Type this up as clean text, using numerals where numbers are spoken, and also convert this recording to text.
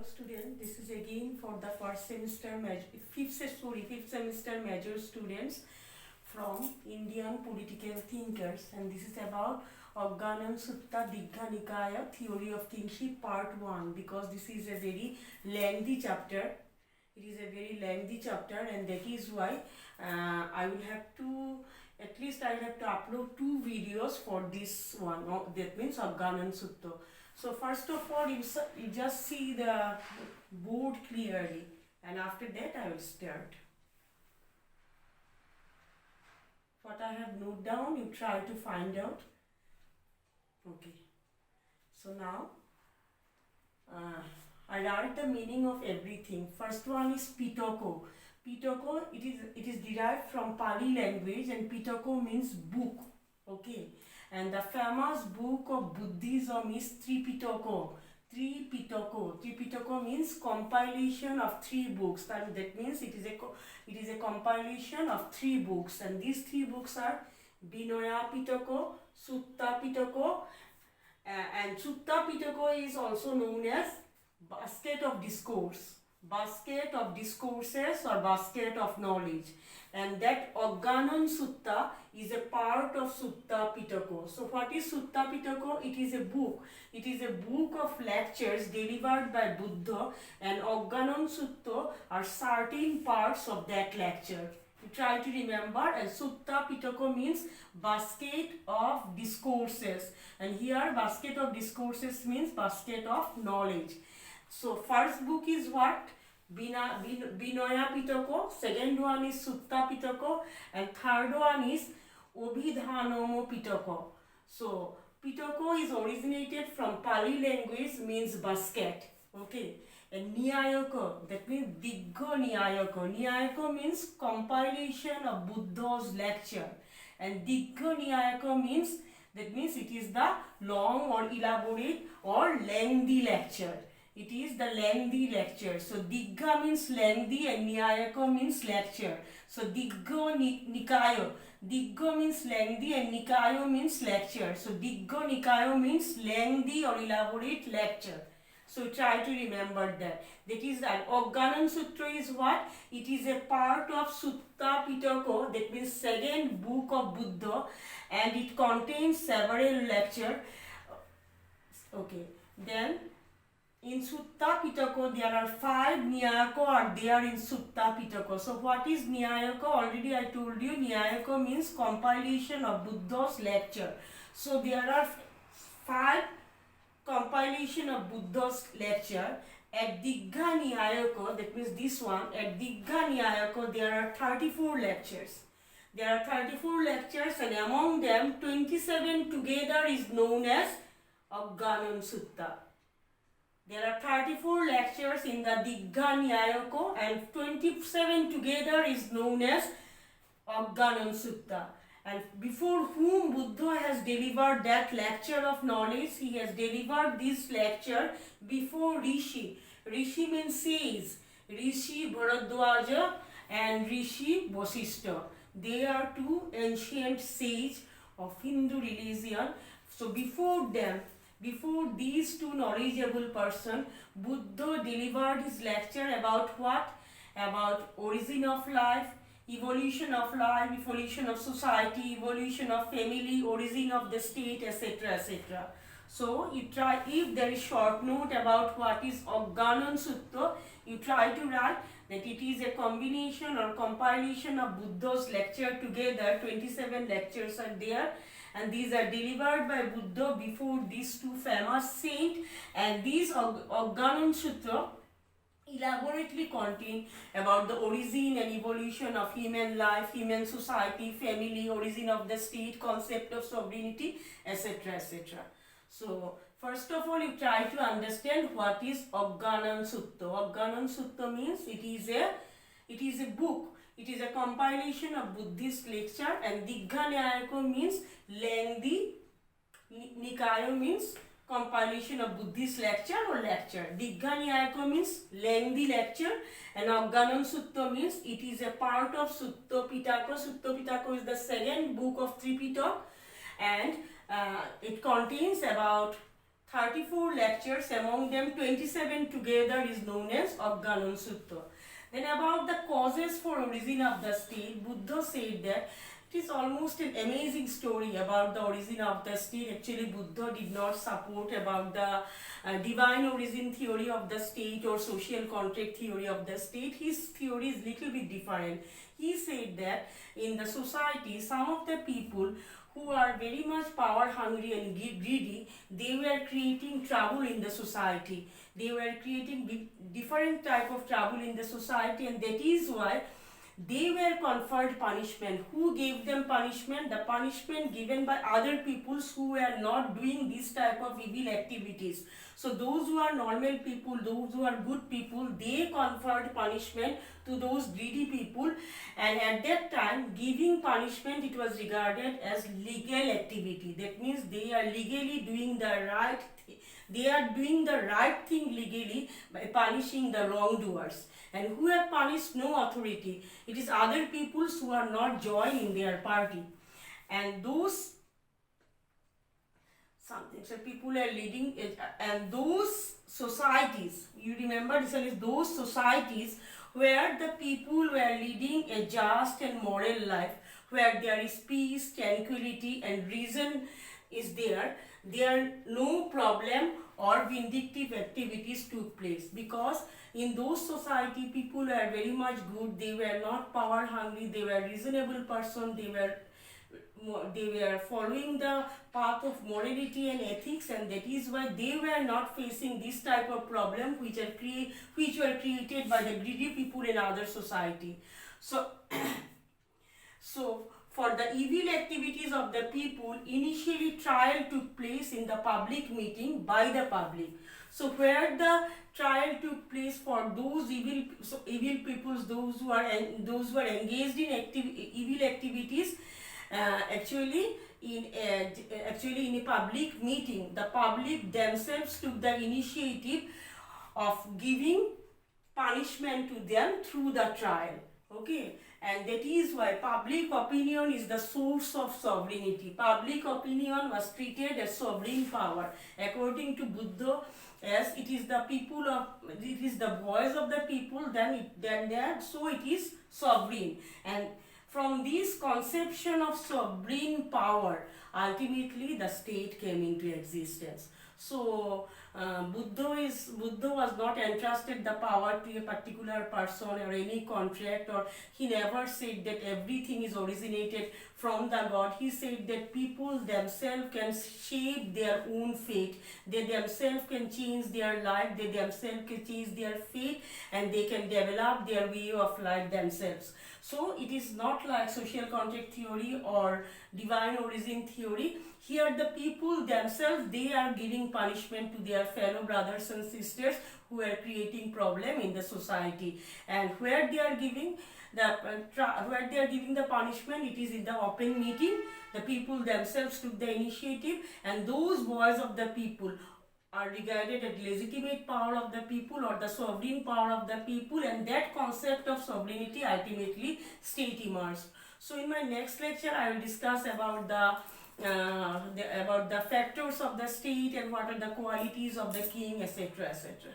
student, this is again for the fifth semester major students from Indian political thinkers, and this is about Aggannasutta Digha Nikaya Theory of Kingship Part 1, because this is a very lengthy chapter. It is a very lengthy chapter, and that is why I will have to upload 2 videos for this one. That means Aggannasutta. So first of all, you just see the board clearly, and after that I will start. What I have noted down, you try to find out. Okay. So now I write the meaning of everything. First one is Pitaka. Pitaka, it is derived from Pali language, and Pitaka means book. Okay. And the famous book of Buddhism is Tripitaka. Tripitaka means compilation of 3 books. That means it is a compilation of 3 books, and these 3 books are Vinaya Pitaka, Sutta Pitaka, and Sutta Pitaka is also known as basket of discourse, basket of discourses or basket of knowledge, and that Aggannasutta is a part of Sutta Pitaka. So what is Sutta Pitaka? It is a book. It is a book of lectures delivered by Buddha, and Aggannasutta are certain parts of that lecture. You try to remember, and Sutta Pitaka means basket of discourses, and here basket of discourses means basket of knowledge. So first book is what? Vinaya Pitaka, second one is Sutta Pitaka, and third one is Abhidhanama Pitaka. So Pitaka is originated from Pali language, means basket. Okay. And Niyayaka, that means Digha Niyayaka. Niyayaka means compilation of Buddha's lecture, and Digha Niyayaka means, that means it is the long or elaborate or lengthy lecture. It is the lengthy lecture. So Digha means lengthy and Niyayaka means lecture. So Digha Nikaya. Digha means lengthy and Nikaya means lecture. So Digha Nikaya means lengthy or elaborate lecture. So try to remember that. That is that. Aggannasutta is what? It is a part of Sutta Pitaka, that means second book of Buddha, and it contains several lectures. Okay. Then in Sutta Pitaka, there are 5 Niyayaka are there in Sutta Pitaka. So what is Niyayaka? Already I told you, Niyayaka means compilation of Buddha's lecture. So there are 5 compilation of Buddha's lecture. At Digha Niyayaka, that means this one, at Digha Niyayaka there are 34 lectures. There are 34 lectures, and among them 27 together is known as Aggannasutta. There are 34 lectures in the Digha Niyayaka, and 27 together is known as Aggannasutta. And before whom Buddha has delivered that lecture of knowledge, he has delivered this lecture before Rishi. Rishi means sage. Rishi Bharadwaja and Rishi Vasishtha. They are 2 ancient sages of Hindu religion. So before them, before these 2 knowledgeable persons, Buddha delivered his lecture about what? About origin of life, evolution of life, evolution of society, evolution of family, origin of the state, etc., etc. So you try, if there is short note about what is Aggannasutta, you try to write that it is a combination or compilation of Buddha's lecture together. 27 lectures are there, and these are delivered by Buddha before these 2 famous saints, and these Aggannasutta elaborately contain about the origin and evolution of human life, human society, family, origin of the state, concept of sovereignty, etc., etc. So first of all, you try to understand what is Aggannasutta. Aggannasutta means it is a book. It is a compilation of Buddhist lecture, and Digha Niyayaka means lengthy. Nikaya means compilation of Buddhist lecture or lecture. Digha Niyayaka means lengthy lecture, and Aggannasutta means it is a part of Sutta Pitaka. Sutta Pitaka is the second book of Tripitaka, and it contains about 34 lectures, among them 27 together is known as Aggannasutta. Then about the causes for origin of the state, Buddha said that it is almost an amazing story about the origin of the state. Actually, Buddha did not support about the divine origin theory of the state or social contract theory of the state. His theory is little bit different. He said that in the society, some of the people who are very much power hungry and greedy, they were creating trouble in the society. They were creating different type of trouble in the society, and that is why they were conferred punishment. Who gave them punishment? The punishment given by other peoples who were not doing this type of evil activities. So those who are normal people, those who are good people, they conferred punishment to those greedy people, and at that time giving punishment, it was regarded as legal activity. That means they are legally doing the right thing. They are doing the right thing legally by punishing the wrongdoers. And who have punished? No authority. It is other peoples who are not joining their party. And those something, so people are leading it, and those societies, you remember this one is those societies where the people were leading a just and moral life, where there is peace, tranquility and reason is there no problem or vindictive activities took place, because in those society people were very much good. They were not power hungry, they were reasonable person, they were following the path of morality and ethics, and that is why they were not facing this type of problem which were created by the greedy people in other society. So so for the evil activities of the people, initially trial took place in the public meeting by the public. So where the trial took place for those evil peoples, those who are engaged in evil activities, actually in a public meeting, the public themselves took the initiative of giving punishment to them through the trial. Okay, and that is why public opinion is the source of sovereignty. Public opinion was treated as sovereign power according to Buddha, as it is the voice of the people, so it is sovereign. And from this conception of sovereign power, ultimately the state came into existence. So Buddha was not entrusted the power to a particular person or any contract, or he never said that everything is originated from the God. He said that people themselves can shape their own fate. They themselves can change their life. They themselves can change their fate, and they can develop their way of life themselves. So it is not like social contract theory or divine origin theory. Here the people themselves, they are giving punishment to their fellow brothers and sisters who are creating problem in the society. And where they are giving the punishment, it is in the open meeting. The people themselves took the initiative, and those voice of the people are regarded as legitimate power of the people or the sovereign power of the people, and that concept of sovereignty ultimately state emerged. So in my next lecture I will discuss about the factors of the state and what are the qualities of the king, etc., etc.